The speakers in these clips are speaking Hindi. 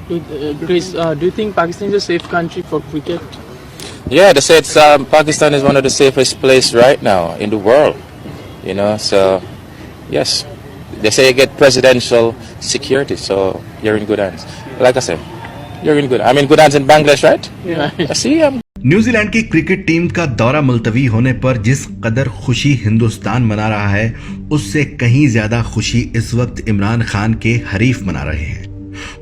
Chris, do you think Pakistan is a safe country for cricket? Yeah, they say it's, Pakistan is one of the safest place right now in the world. So yes, they say you get presidential security, so you're in good hands. Like I said, you're in good. I'm in good hands in Bangladesh, right? Yeah. See, New Zealand की क्रिकेट टीम का दौरा मुलतवी होने पर जिस कदर खुशी हिंदुस्तान मना रहा है, उससे कहीं ज्यादा खुशी इस वक्त इमरान खान के हरीफ मना रहे हैं।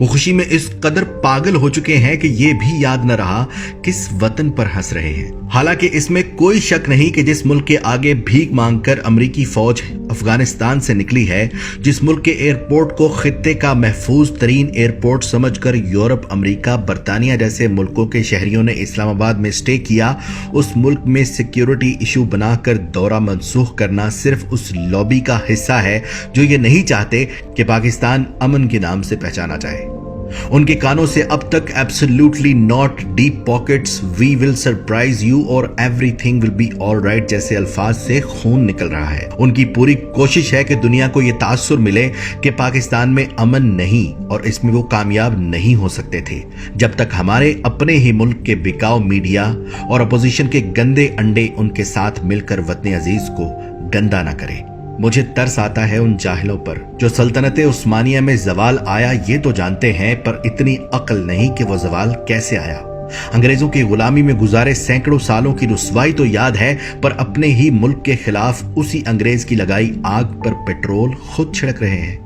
वो खुशी में इस कदर पागल हो चुके हैं कि ये भी याद न रहा किस वतन पर हंस रहे हैं। हालांकि इसमें कोई शक नहीं कि जिस मुल्क के आगे भीख मांगकर अमेरिकी फौज अफगानिस्तान से निकली है, जिस मुल्क के एयरपोर्ट को खित्ते का महफूज तरीन एयरपोर्ट समझकर यूरोप, अमेरिका, बरतानिया जैसे मुल्कों के शहरियों ने इस्लामाबाद में स्टे किया, उस मुल्क में सिक्योरिटी इशू बनाकर दौरा मनसूख करना सिर्फ उस लॉबी का हिस्सा है जो ये नहीं चाहते कि पाकिस्तान अमन के नाम से पहचाना जाए। उनके कानों से अब तक absolutely not, deep pockets, we will surprise you और एवरीथिंग विल बी ऑलराइट जैसे अल्फाज से खून निकल रहा है। उनकी पूरी कोशिश है कि दुनिया को यह तासुर मिले कि पाकिस्तान में अमन नहीं, और इसमें वो कामयाब नहीं हो सकते थे जब तक हमारे अपने ही मुल्क के बिकाऊ मीडिया और अपोजिशन के गंदे अंडे उनके साथ मिलकर वतन अजीज को गंदा ना करे। मुझे तरस आता है उन जाहिलों पर जो सल्तनत उस्मानिया में जवाल आया ये तो जानते हैं, पर इतनी अक्ल नहीं कि वो जवाल कैसे आया। अंग्रेजों की गुलामी में गुजारे सैकड़ों सालों की रुसवाई तो याद है, पर अपने ही मुल्क के खिलाफ उसी अंग्रेज की लगाई आग पर पेट्रोल खुद छिड़क रहे हैं।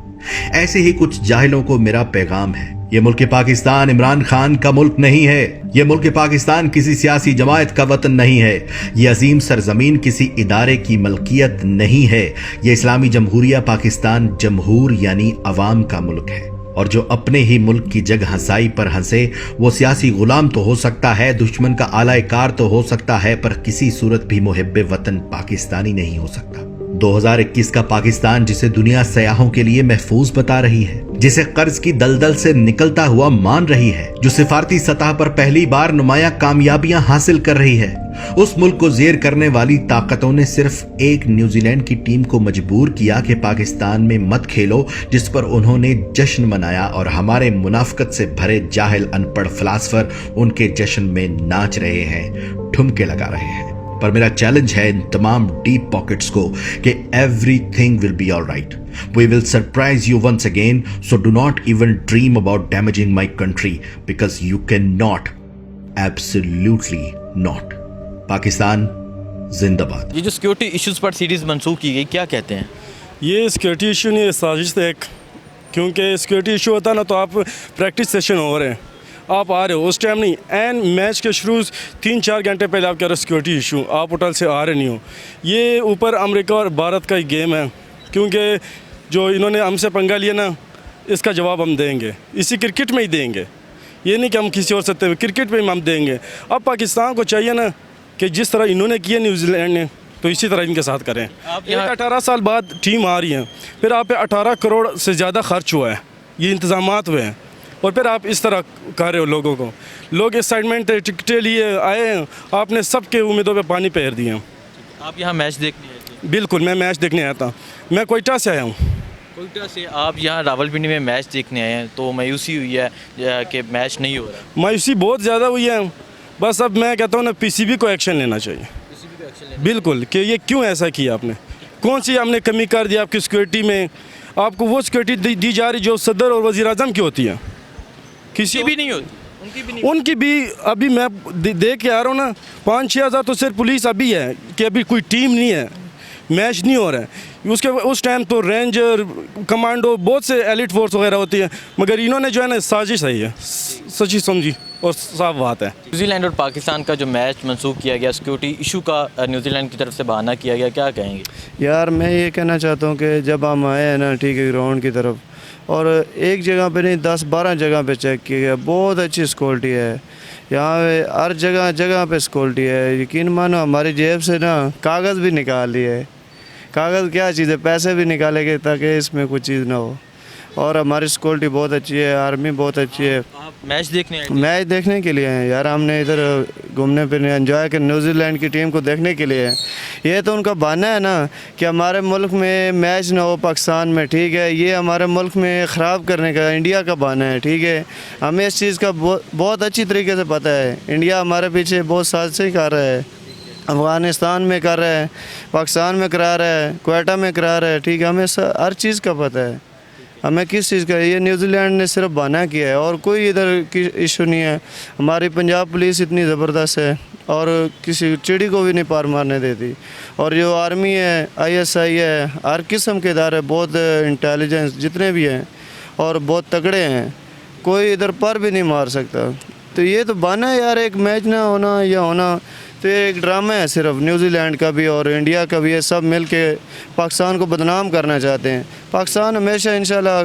ऐसे ही कुछ जाहिलों को मेरा पैगाम है, ये मुल्क पाकिस्तान इमरान खान का मुल्क नहीं है। ये मुल्क पाकिस्तान किसी सियासी जमात का वतन नहीं है। ये अजीम सरजमीन किसी इदारे की मलकियत नहीं है। ये इस्लामी जमहूरिया पाकिस्तान जमहूर यानी अवाम का मुल्क है, और जो अपने ही मुल्क की जग हंसाई पर हंसे वो सियासी गुलाम तो हो सकता है, दुश्मन का आला कार तो हो सकता है, पर किसी सूरत भी मुहिब्बे वतन पाकिस्तानी नहीं हो सकता। 2021 का पाकिस्तान जिसे दुनिया सयाहों के लिए महफूज बता रही है, जिसे कर्ज की दलदल से निकलता हुआ मान रही है, जो सिफारती सतह पर पहली बार नुमाया कामयाबियां हासिल कर रही है, उस मुल्क को जेर करने वाली ताकतों ने सिर्फ एक न्यूजीलैंड की टीम को मजबूर किया कि पाकिस्तान में मत खेलो, जिस पर उन्होंने जश्न मनाया, और हमारे मुनाफकत से भरे जाहिल अनपढ़ फिलासफर उनके जश्न में नाच रहे हैं, ठुमके लगा रहे हैं। पर मेरा चैलेंज है इन तमाम डीप पॉकेट्स को कि everything will be alright, we will surprise you once again, so do not even dream about damaging my country because you can not, absolutely not. Pakistan जिंदाबाद। ये जो सिक्योरिटी इश्यूज पर सीरीज मंसूख की गई, क्या कहते हैं? ये सिक्योरिटी इशू नहीं, साजिश थे एक, क्योंकि सिक्योरिटी इशू होता ना तो आप प्रैक्टिस सेशन हो रहे हैं, आप आ रहे हो उस टाइम नहीं, एंड मैच के शुरू 3-4 घंटे पहले आप कह रहे हो सिक्योरिटी इशू, आप होटल से आ रहे नहीं हो। ये ऊपर अमेरिका और भारत का ही गेम है, क्योंकि जो इन्होंने हमसे पंगा लिया ना, इसका जवाब हम देंगे, इसी क्रिकेट में ही देंगे। ये नहीं कि हम किसी और सत्ते में, क्रिकेट में हम देंगे। अब पाकिस्तान को चाहिए ना कि जिस तरह इन्होंने किया न्यूजीलैंड ने, तो इसी तरह इनके साथ करें। आप 18 साल बाद टीम आ रही है, फिर आप पे 18 करोड़ से ज़्यादा खर्च हुआ है, ये इंतजामात हुए हैं, और फिर आप इस तरह कर रहे हो लोगों को। लोग एक्साइटमेंट टिकटें लिए आए हैं, आपने सबके उम्मीदों पे पानी फेर दिए हैं। आप यहाँ मैच देखने आए थे? बिल्कुल, मैं मैच देखने आया था, मैं कोयटा से आया हूँ। कोयटा से आप यहाँ रावलपिंडी में मैच देखने आए हैं, तो मायूसी हुई है कि मैच नहीं हो रहा? मायूसी बहुत ज़्यादा हुई है। बस अब मैं कहता हूँ ना, पीसीबी को एक्शन लेना चाहिए, बिल्कुल, कि ये क्यों ऐसा किया आपने, कौन सी हमने कमी कर दी आपकी सिक्योरिटी में। आपको वो सिक्योरिटी दी जा रही जो सदर और वज़ीर आज़म की होती है, किसी भी नहीं होती, उनकी भी। अभी मैं देख के आ रहा हूँ ना, 5-6 हज़ार तो सिर्फ पुलिस अभी है, कि अभी कोई टीम नहीं है, मैच नहीं हो रहा है। उसके उस टाइम तो रेंजर, कमांडो, बहुत से एलिट फोर्स वगैरह होती है, मगर इन्होंने जो है ना साजिश सही है, सच्ची समझी और साफ बात है। न्यूजीलैंड और पाकिस्तान का जो मैच मंसूख किया गया, सिक्योरिटी इशू का न्यूजीलैंड की तरफ से बहाना किया गया, क्या कहेंगे? यार मैं ये कहना चाहता हूँ कि जब हम आए हैं ना, ठीक है, ग्राउंड की तरफ, और एक जगह पे नहीं 10-12 जगह पे चेक किया गया, बहुत अच्छी सिक्योरिटी है यहाँ पे, हर जगह जगह पे सिक्योरिटी है। यकीन मानो हमारी जेब से ना कागज़ भी निकाल लिए, कागज़ क्या चीज़ है, पैसे भी निकालेंगे ताकि इसमें कुछ चीज़ ना हो। और हमारी सिक्योरिटी बहुत अच्छी है, आर्मी बहुत अच्छी है। आप मैच देखने आए थे? मैच देखने के लिए हैं यार, हमने इधर घूमने फिरने एंजॉय कर न्यूजीलैंड की टीम को देखने के लिए हैं। ये तो उनका बहाना है ना कि हमारे मुल्क में मैच ना हो पाकिस्तान में, ठीक है। ये हमारे मुल्क में ख़राब करने का इंडिया का बहाना है, ठीक है। हमें इस चीज़ का बहुत अच्छी तरीके से पता है। इंडिया हमारे पीछे बहुत साजिशें कर रहा है, अफ़गानिस्तान में कर रहा है, पाकिस्तान में करा रहा है, क्वेटा में करा रहा है, ठीक है। हमें हर चीज़ का पता है, हमें किस चीज़ का। ये न्यूजीलैंड ने सिर्फ बहाना किया है और कोई इधर की इशू नहीं है। हमारी पंजाब पुलिस इतनी ज़बरदस्त है और किसी चिड़ी को भी नहीं पार मारने देती। और जो आर्मी है, ISI है, हर किस्म के इदारे बहुत इंटेलिजेंस जितने भी हैं और बहुत तगड़े हैं, कोई इधर पर भी नहीं मार सकता। तो ये तो बहाना है यार, एक मैच ना होना या होना तो ये एक ड्रामा है सिर्फ न्यूजीलैंड का भी और इंडिया का भी। ये सब मिल के पाकिस्तान को बदनाम करना चाहते हैं। पाकिस्तान हमेशा इंशाल्लाह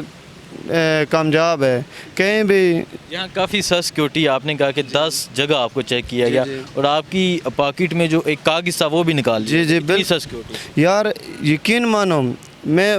कामयाब है कहीं भी। यहाँ काफ़ी सर सिक्योरिटी, आपने कहा कि 10 जगह आपको चेक किया गया और आपकी पॉकेट में जो एक कागज़ था वो भी निकाल जी जी बिल्कुल सर सिक्योरिटी। यार यकीन मानो,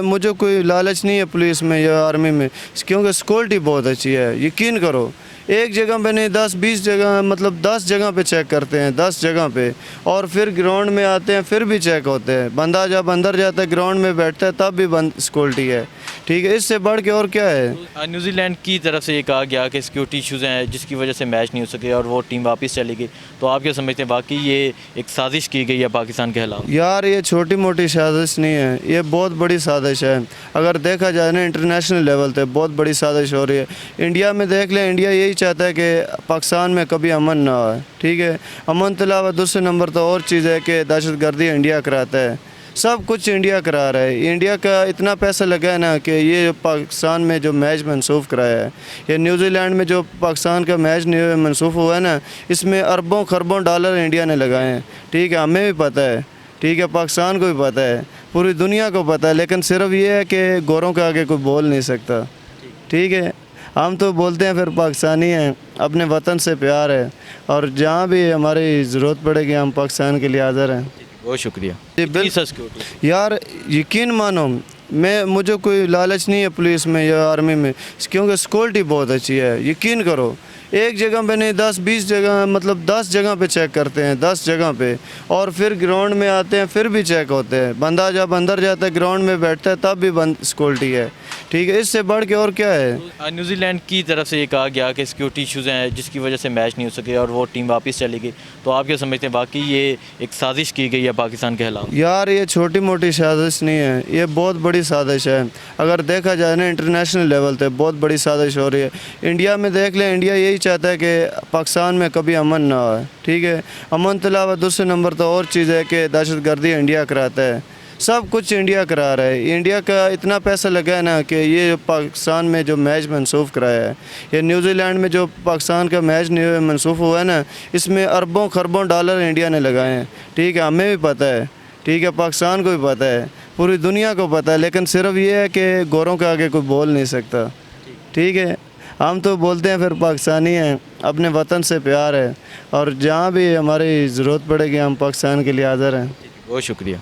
मुझे कोई लालच नहीं है पुलिस में या आर्मी में, क्योंकि सिक्योरिटी बहुत अच्छी है। यकीन करो, एक जगह पे नहीं 10-20 जगह, मतलब 10 जगह पे चेक करते हैं, 10 जगह पे। और फिर ग्राउंड में आते हैं फिर भी चेक होते हैं। बंदा जब अंदर जाता है ग्राउंड में बैठता है तब भी बंद सिक्योरिटी है, ठीक है। इससे बढ़ के और क्या है। न्यूजीलैंड की तरफ से ये कहा गया कि सिक्योरिटी इशूज़ हैं जिसकी वजह से मैच नहीं हो सके और वो टीम वापस चली गई। तो आप क्या समझते हैं, वाकई ये एक साजिश की गई है पाकिस्तान के खिलाफ? यार ये छोटी मोटी साजिश नहीं है, ये बहुत बड़ी साजिश है। अगर देखा जाए ना इंटरनेशनल लेवल पे बहुत बड़ी साजिश हो रही है। इंडिया में देख लें, इंडिया यही चाहता है कि पाकिस्तान में कभी अमन ना हो, ठीक है। अमन के अलावा दूसरे नंबर तो और चीज़ है कि दहशतगर्दी इंडिया कराता है, सब कुछ इंडिया करा रहा है। इंडिया का इतना पैसा लगा है ना कि ये पाकिस्तान में जो मैच मनसूख कराया है, ये न्यूजीलैंड में जो पाकिस्तान का मैच मनसूख हुआ है ना, इसमें अरबों खरबों डॉलर इंडिया ने लगाए हैं, ठीक है। हमें भी पता है, ठीक है, पाकिस्तान को भी पता है, पूरी दुनिया को पता है। लेकिन सिर्फ ये है कि गोरों के आगे कोई बोल नहीं सकता, ठीक है। हम तो बोलते हैं फिर पाकिस्तानी हैं, अपने वतन से प्यार है और जहाँ भी हमारी ज़रूरत पड़ेगी हम पाकिस्तान के लिए हाज़िर हैं। बहुत शुक्रिया जी बिल्कुल सर सिक्योरिटी। यार यकीन मानो, मुझे कोई लालच नहीं है पुलिस में या आर्मी में, क्योंकि सिक्योरिटी बहुत अच्छी है। यकीन करो, एक जगह पे नहीं 10-20 जगह, मतलब 10 जगह पे चेक करते हैं, 10 जगह पे। और फिर ग्राउंड में आते हैं फिर भी चेक होते हैं। बंदा जब अंदर जाता है ग्राउंड में बैठता है तब भी बंद सिक्योरिटी है, ठीक है। इससे बढ़ के और क्या है। न्यूजीलैंड की तरफ से ये कहा गया कि सिक्योरिटी इशूज़ हैं जिसकी वजह से मैच नहीं हो सके और वो टीम वापस चली गई। तो आप क्या समझते हैं, वाकई ये एक साजिश की गई है पाकिस्तान के खिलाफ? यार ये छोटी मोटी साजिश नहीं है, ये बहुत बड़ी साजिश है। अगर देखा जाए ना इंटरनेशनल लेवल पे बहुत बड़ी साजिश हो रही है। इंडिया में देख लें, इंडिया यही चाहता है कि पाकिस्तान में कभी अमन ना हो, ठीक है। अमन के अलावा दूसरे नंबर तो और चीज़ है कि दहशतगर्दी इंडिया कराता है, सब कुछ इंडिया करा रहा है। इंडिया का इतना पैसा लगा है ना कि ये पाकिस्तान में जो मैच मनसूख कराया है, ये न्यूजीलैंड में जो पाकिस्तान का मैच मनसूख हुआ है ना, इसमें अरबों खरबों डॉलर इंडिया ने लगाए हैं, ठीक है। हमें भी पता है, ठीक है, पाकिस्तान को भी पता है, पूरी दुनिया को पता है। लेकिन सिर्फ ये है कि गोरों के आगे कोई बोल नहीं सकता, ठीक है। हम तो बोलते हैं फिर पाकिस्तानी हैं, अपने वतन से प्यार है और जहाँ भी हमारी ज़रूरत पड़ेगी हम पाकिस्तान के लिए हाज़िर हैं। बहुत शुक्रिया।